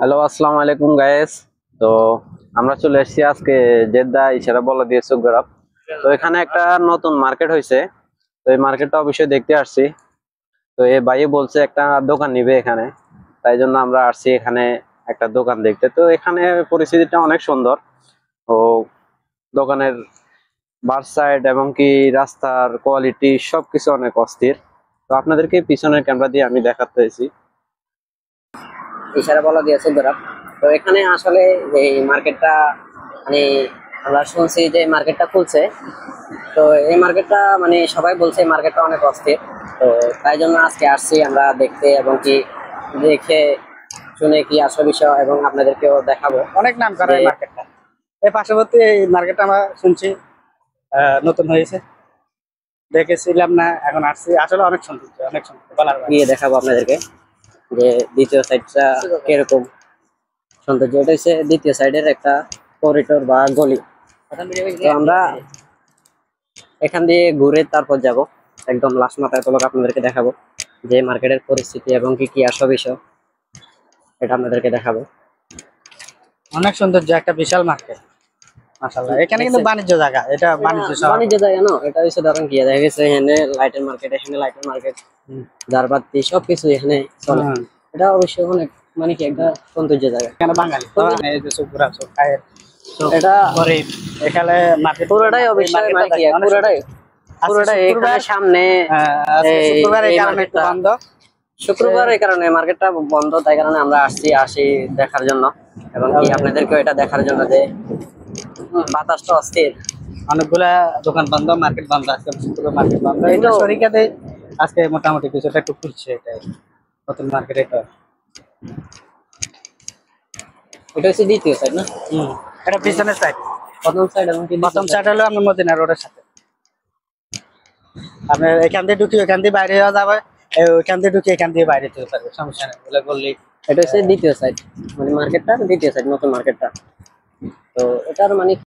Hello, আসসালামু আলাইকুম guys. তো আমরা চলে এসেছি আজকে জেদ্দা ইশারা বলা দিয়ে সুগরাব। তো এখানে একটা নতুন মার্কেট হয়েছে। তো এই মার্কেটটা অবশ্যই দেখতে আসছি। তো এই ভাই বলছে একটা দোকান নিবে এখানে, তাই জন্য আমরা আসছি এখানে একটা দোকান দেখতে। তো এখানে পরিস্থিতিটা অনেক সুন্দর। ও দোকানের বার সাইড এবং কি রাস্তার কোয়ালিটি সবকিছু অনেক অস্থির। তো আপনাদেরকে পিছনের ক্যামেরা দিয়ে আমি দেখাতেছি। ইশারা বলা দিয়েছে সুগরাব। তো এখানে আসলে এই মার্কেটটা মানে আমরা শুনছি যে মার্কেটটা খুলছে। তো এই মার্কেটটা মানে সবাই বলছে এই মার্কেটটা অনেক অস্থির। তো তাই জন্য আজকে আসছি আমরা দেখতে এবং কি দেখে শুনে কি আসল বিষয় এবং আপনাদেরকেও দেখাবো। অনেক নাম করা এই মার্কেটটা। এই পার্শ্ববর্তী এই মার্কেটটা আমরা শুনছি নতুন হয়েছে, দেখেছিলাম না, এখন আসছি। আসলে অনেক সুন্দর, অনেক সুন্দর বলার বাইরে। গিয়ে দেখাবো আপনাদেরকে যে দ্বিতীয় সাইডটা কিরকম সৌন্দর্য। এটা হচ্ছে দ্বিতীয় সাইডের একটা করিডোর বা গলি। তো আমরা এখান দিয়ে ঘুরে তারপর যাব একদম লাস্ট মাথায় তলক আপনাদেরকে দেখাবো যে মার্কেটের পরিস্থিতি এবং কি কি আসল বিষয় এটা আপনাদেরকে দেখাবো। অনেক সুন্দর, যে একটা বিশাল মার্কেট মাশাআল্লাহ। এখানে কিন্তু বাণিজ্য জায়গা, এটা বাণিজ্য শহর। বাণিজ্য জায়গা না, এটা হচ্ছে ধরেন কি দেখা গেছে এখানে লাইটের মার্কেট, এখানে লাইটের মার্কেট, জারবাতি সবকিছু এখানে চলে। এটা অবশ্যই অনেক মানে কি একটা সৌন্দর্য জায়গা। এখানে বাঙালি এই যে সুপুরা সব খায়, এটা গরিব। এখানে মার্কেট পুরোটাই অবশ্যই মানে কি পুরোটাই পুরোটাই এখানে সামনে শুক্রবার এই এই কারণে একটু মার্কেটটা বন্ধ। শুক্রবার এই কারণে মার্কেটটা বন্ধ, তাই কারণে আমরা আসি দেখার জন্য এবং কি আপনাদেরকেও এটা দেখার জন্য যে বাতাসটা অস্থির। অনেকগুলা দোকান বন্ধ, মার্কেট বন্ধ, আজকে শুক্রবার মার্কেট বন্ধ। এই তো শরিকাতে আজকে মোটামুটি কিছুটা একটু খুলছে, এটাই নতুন মার্কেট। এটা এটা হচ্ছে দ্বিতীয় সাইড না? এটা পিছনের সাইড। প্রথম সাইড এবং কি প্রথম সাইড হলো আপনার মদিনা রোডের সাথে। আপনি এখান দিয়ে ঢুকি ওইখান দিয়ে বাইরে যাওয়া যাবে, ওইখান দিয়ে ঢুকি এখান দিয়ে বাইরে যেতে পারবে, সমস্যা নেই বলে বললি। এটা হচ্ছে দ্বিতীয় সাইড, মানে মার্কেটটা দ্বিতীয় সাইড, নতুন মার্কেটটা। তো এটার মানে